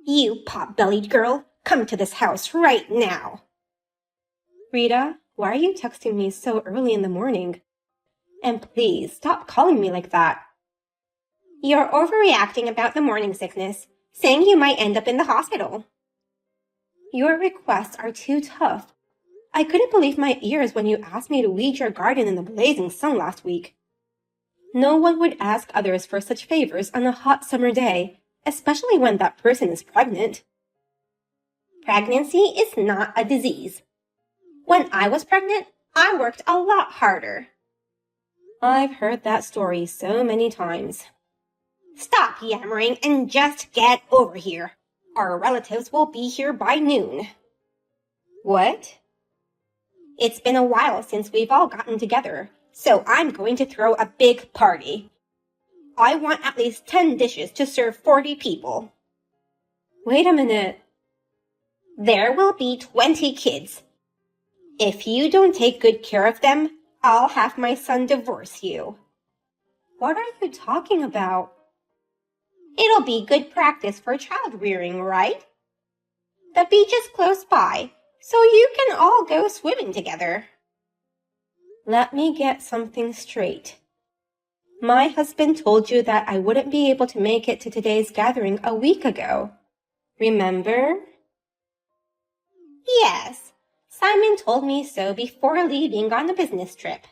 You pot-bellied girl, come to this house right now. Rita, why are you texting me so early in the morning? And please, stop calling me like that. You're overreacting about the morning sickness, saying you might end up in the hospital. Your requests are too tough. I couldn't believe my ears when you asked me to weed your garden in the blazing sun last week. No one would ask others for such favors on a hot summer day, especially when that person is pregnant. Pregnancy is not a disease. When I was pregnant, I worked a lot harder. I've heard that story so many times. Stop yammering and just get over here. Our relatives will be here by noon. What? It's been a while since we've all gotten together, so I'm going to throw a big party. I want at least 10 dishes to serve 40 people. Wait a minute. There will be 20 kids. If you don't take good care of them, I'll have my son divorce you. What are you talking about? It'll be good practice for child rearing, right? The beach is close by, so you can all go swimming together. Let me get something straight. My husband told you that I wouldn't be able to make it to today's gathering a week ago. Remember? Yes, Simon told me so before leaving on a business trip.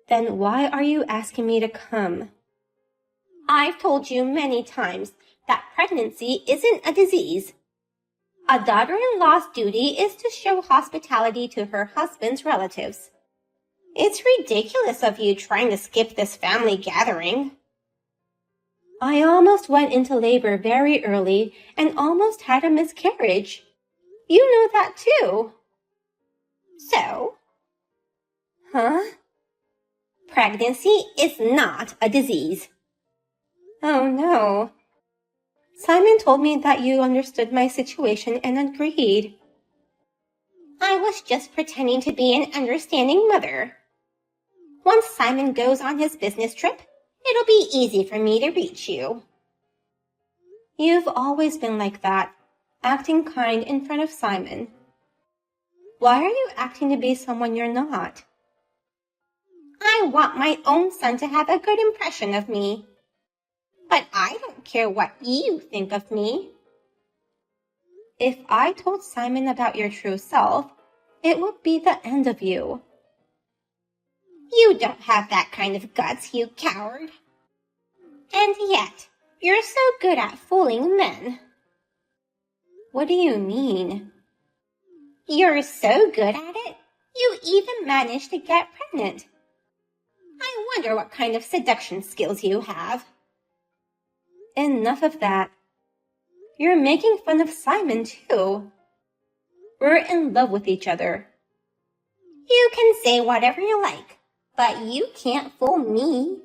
Then why are you asking me to come? I've told you many times that pregnancy isn't a disease. A daughter-in-law's duty is to show hospitality to her husband's relatives. It's ridiculous of you trying to skip this family gathering. I almost went into labor very early and almost had a miscarriage. You know that too. So? Huh? Pregnancy is not a disease. Oh no. Simon told me that you understood my situation and agreed. I was just pretending to be an understanding mother. Once Simon goes on his business trip, it'll be easy for me to reach you. You've always been like that, acting kind in front of Simon. Why are you acting to be someone you're not? I want my own son to have a good impression of me. But I don't care what you think of me. If I told Simon about your true self, it would be the end of you. You don't have that kind of guts, you coward. And yet, you're so good at fooling men. What do you mean? You're so good at it, you even managed to get pregnant. I wonder what kind of seduction skills you have. Enough of that. You're making fun of Simon, too. We're in love with each other. You can say whatever you like, but you can't fool me.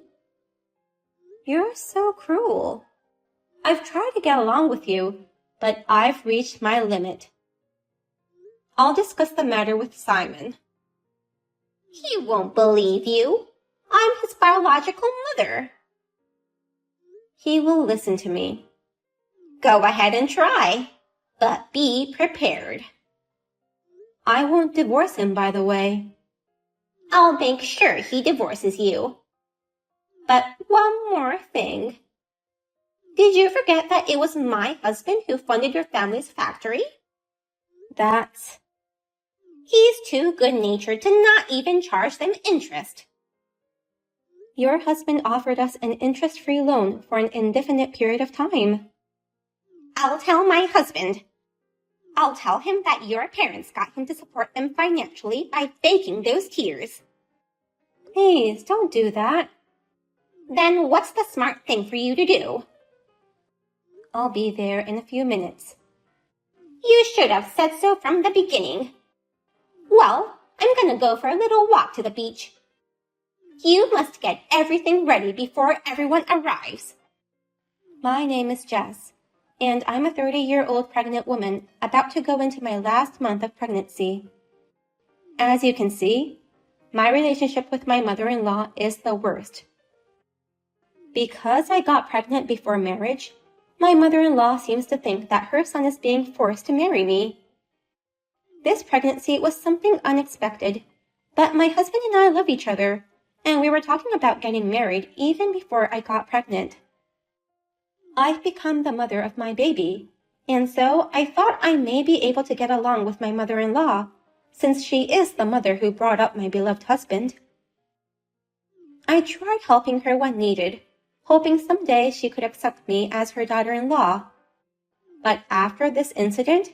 You're so cruel. I've tried to get along with you, but I've reached my limit. I'll discuss the matter with Simon. He won't believe you. I'm his biological mother. He will listen to me. Go ahead and try, but be prepared. I won't divorce him, by the way. I'll make sure he divorces you. But one more thing. Did you forget that it was my husband who funded your family's factory? He's too good-natured to not even charge them interest. Your husband offered us an interest-free loan for an indefinite period of time. I'll tell my husband. I'll tell him that your parents got him to support them financially by faking those tears. Please, don't do that. Then what's the smart thing for you to do? I'll be there in a few minutes. You should have said so from the beginning. Well, I'm gonna go for a little walk to the beach. You must get everything ready before everyone arrives. My name is Jess, and I'm a 30-year-old pregnant woman about to go into my last month of pregnancy. As you can see, my relationship with my mother-in-law is the worst. Because I got pregnant before marriage, My mother-in-law seems to think that her son is being forced to marry me. This pregnancy was something unexpected, but my husband and I love each other, and we were talking about getting married even before I got pregnant. I've become the mother of my baby, and so I thought I may be able to get along with my mother-in-law, since she is the mother who brought up my beloved husband. I tried helping her when needed, hoping someday she could accept me as her daughter-in-law. But after this incident,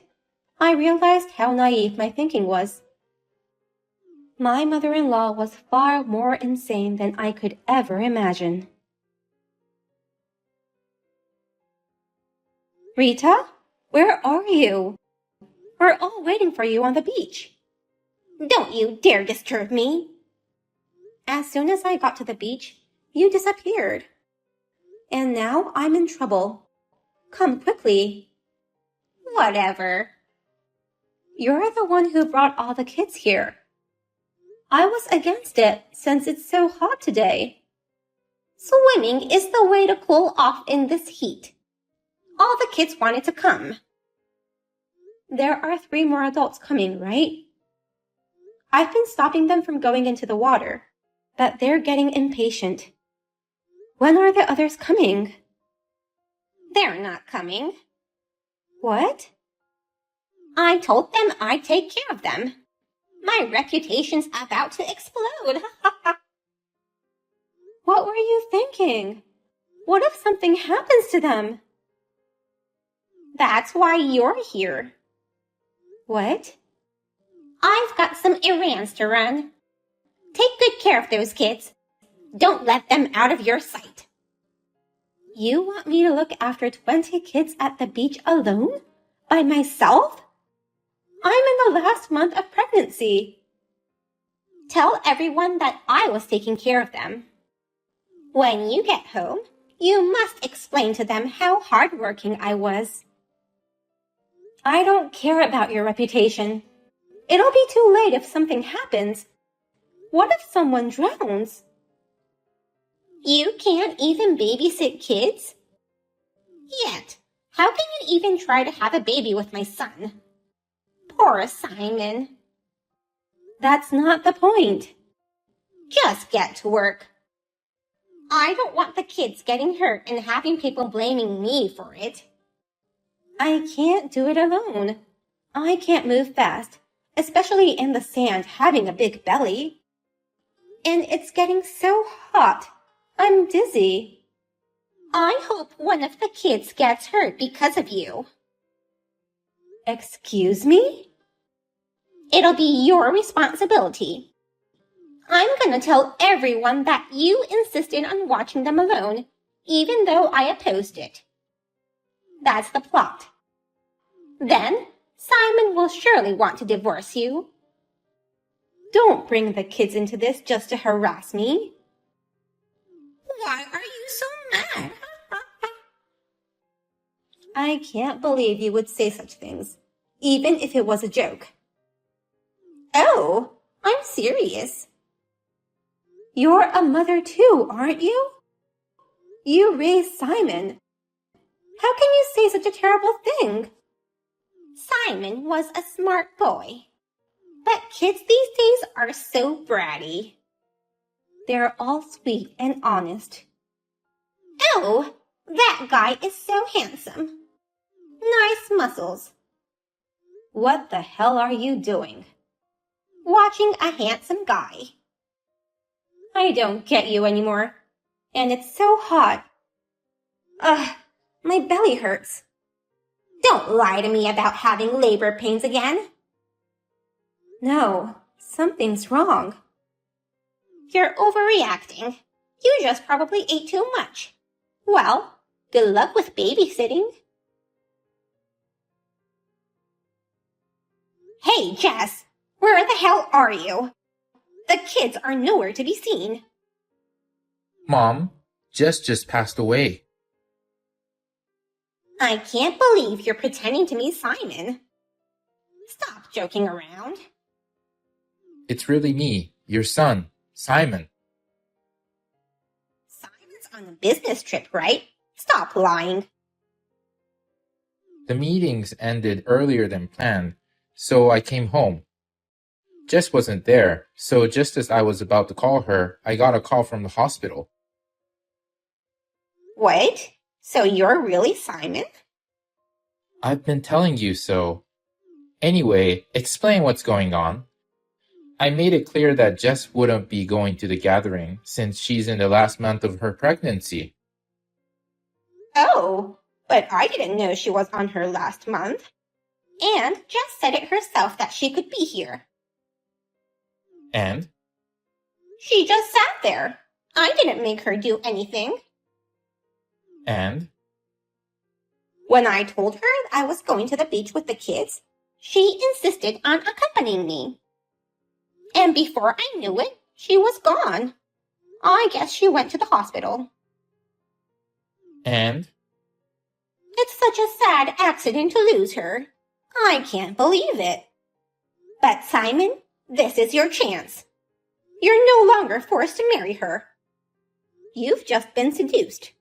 I realized how naive my thinking was. My mother-in-law was far more insane than I could ever imagine. Rita, where are you? We're all waiting for you on the beach. Don't you dare disturb me. As soon as I got to the beach, you disappeared. And now I'm in trouble. Come quickly. Whatever. You're the one who brought all the kids here. I was against it since it's so hot today. Swimming is the way to cool off in this heat. All the kids wanted to come. There are 3 more adults coming, right? I've been stopping them from going into the water, but they're getting impatient. When are the others coming? They're not coming. What? I told them I'd take care of them. My reputation's about to explode. What were you thinking? What if something happens to them? That's why you're here. What? I've got some errands to run. Take good care of those kids. Don't let them out of your sight. You want me to look after 20 kids at the beach alone? By myself? I'm in the last month of pregnancy. Tell everyone that I was taking care of them. When you get home, you must explain to them how hardworking I was. I don't care about your reputation. It'll be too late if something happens. What if someone drowns? You can't even babysit kids? Yet, how can you even try to have a baby with my son? Poor Simon. That's not the point. Just get to work. I don't want the kids getting hurt and having people blaming me for it. I can't do it alone. I can't move fast, especially in the sand having a big belly. And it's getting so hot. I'm dizzy. I hope one of the kids gets hurt because of you. Excuse me? It'll be your responsibility. I'm gonna tell everyone that you insisted on watching them alone, even though I opposed it. That's the plot. Then, Simon will surely want to divorce you. Don't bring the kids into this just to harass me. Why are you so mad? I can't believe you would say such things, even if it was a joke. Oh, I'm serious. You're a mother too, aren't you? You raised Simon. How can you say such a terrible thing? Simon was a smart boy. But kids these days are so bratty. They're all sweet and honest. Oh, that guy is so handsome. Nice muscles. What the hell are you doing? Watching a handsome guy. I don't get you anymore. And it's so hot. Ugh, my belly hurts. Don't lie to me about having labor pains again. No, something's wrong. You're overreacting. You just probably ate too much. Well, good luck with babysitting. Hey, Jess, where the hell are you? The kids are nowhere to be seen. Mom, Jess just passed away. I can't believe you're pretending to be Simon. Stop joking around. It's really me, your son, Simon. Simon's on a business trip, right? Stop lying. The meetings ended earlier than planned, so I came home. Jess wasn't there, so just as I was about to call her, I got a call from the hospital. What? So you're really Simon? I've been telling you so. Anyway, explain what's going on. I made it clear that Jess wouldn't be going to the gathering since she's in the last month of her pregnancy. Oh, but I didn't know she was on her last month. And Jess said it herself that she could be here. And? She just sat there. I didn't make her do anything. And? When I told her I was going to the beach with the kids, she insisted on accompanying me. And before I knew it, she was gone. I guess she went to the hospital. And? It's such a sad accident to lose her. I can't believe it. But Simon, this is your chance. You're no longer forced to marry her. You've just been seduced.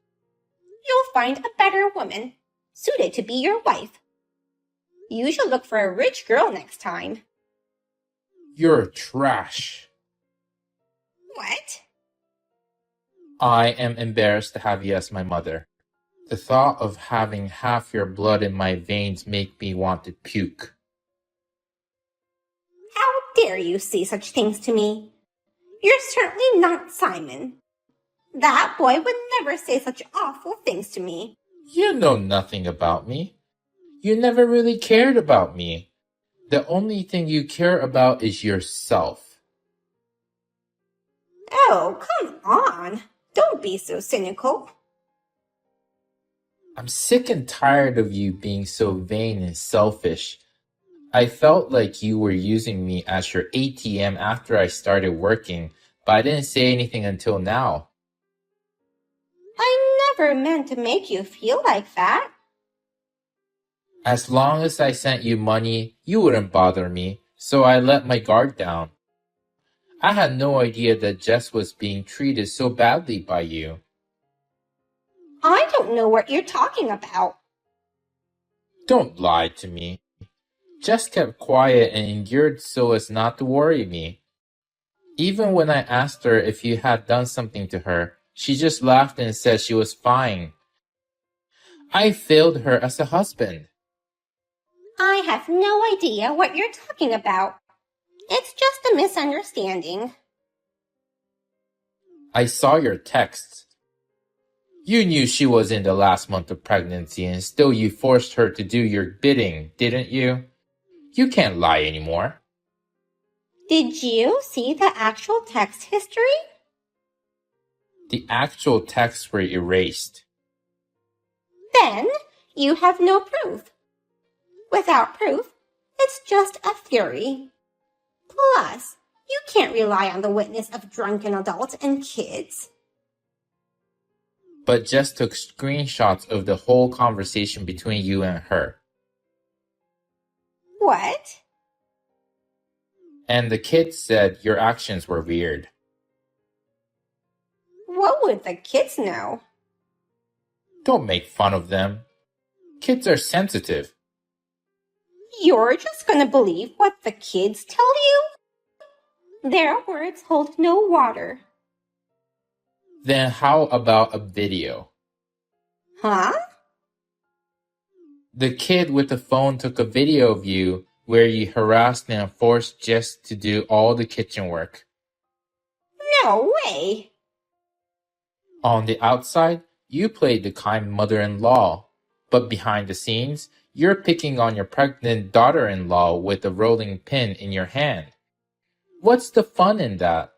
You'll find a better woman, suited to be your wife. You should look for a rich girl next time. You're trash. What? I am embarrassed to have you as my mother. The thought of having half your blood in my veins make me want to puke. How dare you say such things to me? You're certainly not Simon. That boy would never say such awful things to me. You know nothing about me. You never really cared about me. The only thing you care about is yourself. Oh, come on. Don't be so cynical. I'm sick and tired of you being so vain and selfish. I felt like you were using me as your ATM after I started working, but I didn't say anything until now. I never meant to make you feel like that. As long as I sent you money, you wouldn't bother me, so I let my guard down. I had no idea that Jess was being treated so badly by you. I don't know what you're talking about. Don't lie to me. Jess kept quiet and endured so as not to worry me. Even when I asked her if you had done something to her, she just laughed and said she was fine. I failed her as a husband. I have no idea what you're talking about. It's just a misunderstanding. I saw your texts. You knew she was in the last month of pregnancy and still you forced her to do your bidding, didn't you? You can't lie anymore. Did you see the actual text history? The actual texts were erased. Then you have no proof. Without proof, it's just a theory. Plus, you can't rely on the witness of drunken adults and kids. But Jess took screenshots of the whole conversation between you and her. What? And the kids said your actions were weird. What would the kids know? Don't make fun of them. Kids are sensitive. You're just gonna believe what the kids tell you? Their words hold no water. Then how about a video? Huh? The kid with the phone took a video of you where you harassed and forced Jess to do all the kitchen work. No way. On the outside, you played the kind mother-in-law, but behind the scenes, you're picking on your pregnant daughter-in-law with a rolling pin in your hand. What's the fun in that?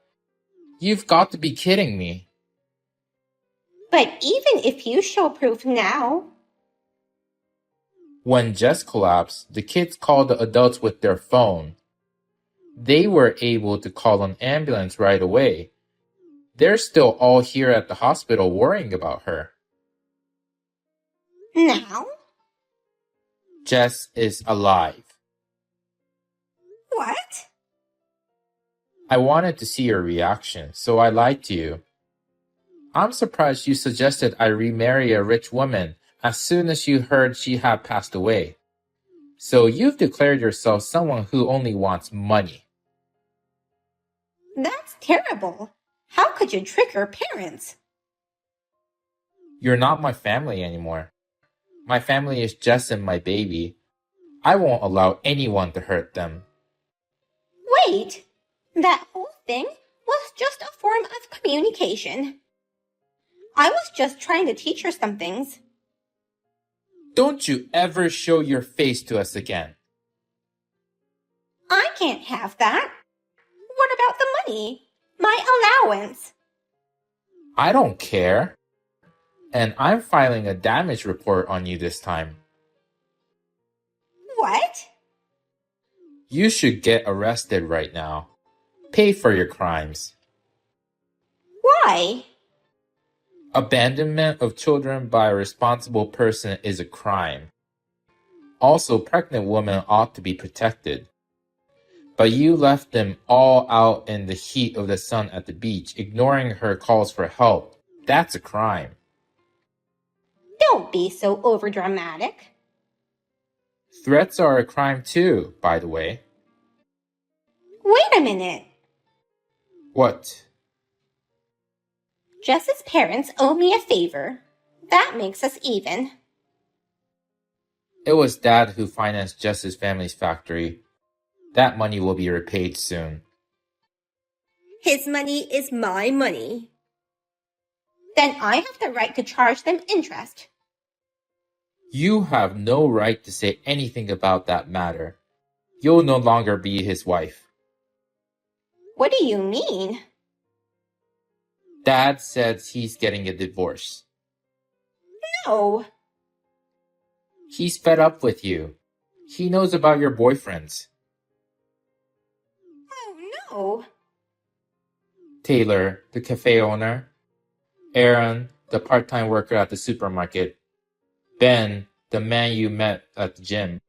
You've got to be kidding me. But even if you show proof now... When Jess collapsed, the kids called the adults with their phone. They were able to call an ambulance right away. They're still all here at the hospital worrying about her. Now? Jess is alive. What? I wanted to see your reaction, so I lied to you. I'm surprised you suggested I remarry a rich woman as soon as you heard she had passed away. So you've declared yourself someone who only wants money. That's terrible. How could you trick your parents? You're not my family anymore. My family is Jess and my baby. I won't allow anyone to hurt them. Wait, that whole thing was just a form of communication. I was just trying to teach her some things. Don't you ever show your face to us again. I can't have that. What about the money? My allowance? I don't care. And I'm filing a damage report on you this time. What? You should get arrested right now. Pay for your crimes. Why? Abandonment of children by a responsible person is a crime. Also, pregnant women ought to be protected. But you left them all out in the heat of the sun at the beach, ignoring her calls for help. That's a crime. Don't be so overdramatic. Threats are a crime too, by the way. Wait a minute. What? Jess's parents owe me a favor. That makes us even. It was Dad who financed Jess's family's factory. That money will be repaid soon. His money is my money. Then I have the right to charge them interest. You have no right to say anything about that matter. You'll no longer be his wife. What do you mean? Dad says he's getting a divorce. No. He's fed up with you. He knows about your boyfriends. Oh, no. Taylor, the cafe owner. Aaron, the part-time worker at the supermarket. Ben, the man you met at the gym.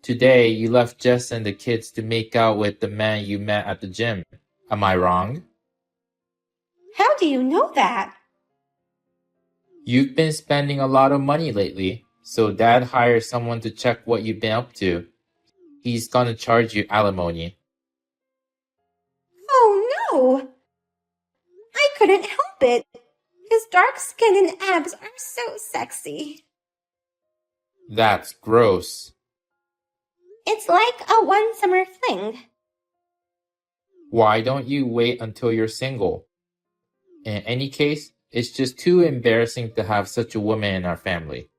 Today, you left Jess and the kids to make out with the man you met at the gym. Am I wrong? How do you know that? You've been spending a lot of money lately, so Dad hired someone to check what you've been up to. He's gonna charge you alimony. Oh, no. I couldn't help it. His dark skin and abs are so sexy. That's gross. It's like a one summer fling. Why don't you wait until you're single? In any case, it's just too embarrassing to have such a woman in our family.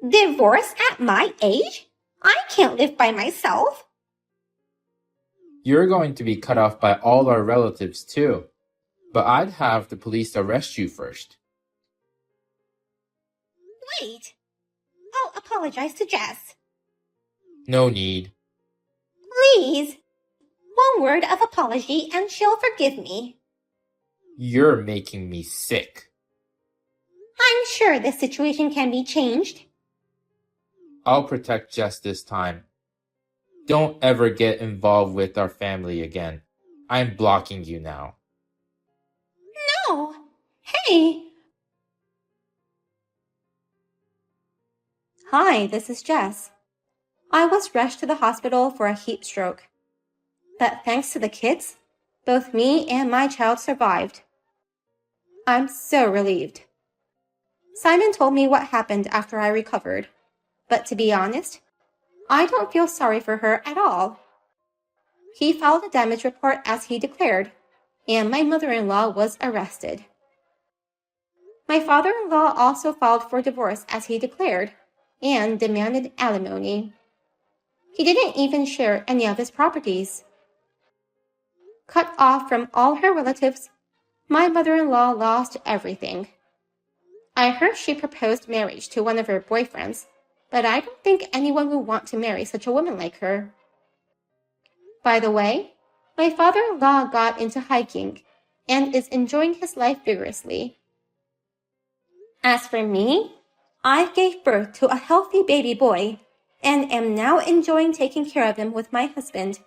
Divorce at my age? I can't live by myself. You're going to be cut off by all our relatives too. But I'd have the police arrest you first. Wait. I'll apologize to Jess. No need. Please. One word of apology and she'll forgive me. You're making me sick. I'm sure this situation can be changed. I'll protect Jess this time. Don't ever get involved with our family again. I'm blocking you now. No. Hey. Hi, this is Jess. I was rushed to the hospital for a heat stroke. But thanks to the kids, both me and my child survived. I'm so relieved. Simon told me what happened after I recovered. But to be honest, I don't feel sorry for her at all. He filed a damage report as he declared, and my mother-in-law was arrested. My father-in-law also filed for divorce as he declared, and demanded alimony. He didn't even share any of his properties. Cut off from all her relatives, my mother-in-law lost everything. I heard she proposed marriage to one of her boyfriends, but I don't think anyone would want to marry such a woman like her. By the way, my father-in-law got into hiking and is enjoying his life vigorously. As for me, I gave birth to a healthy baby boy and am now enjoying taking care of him with my husband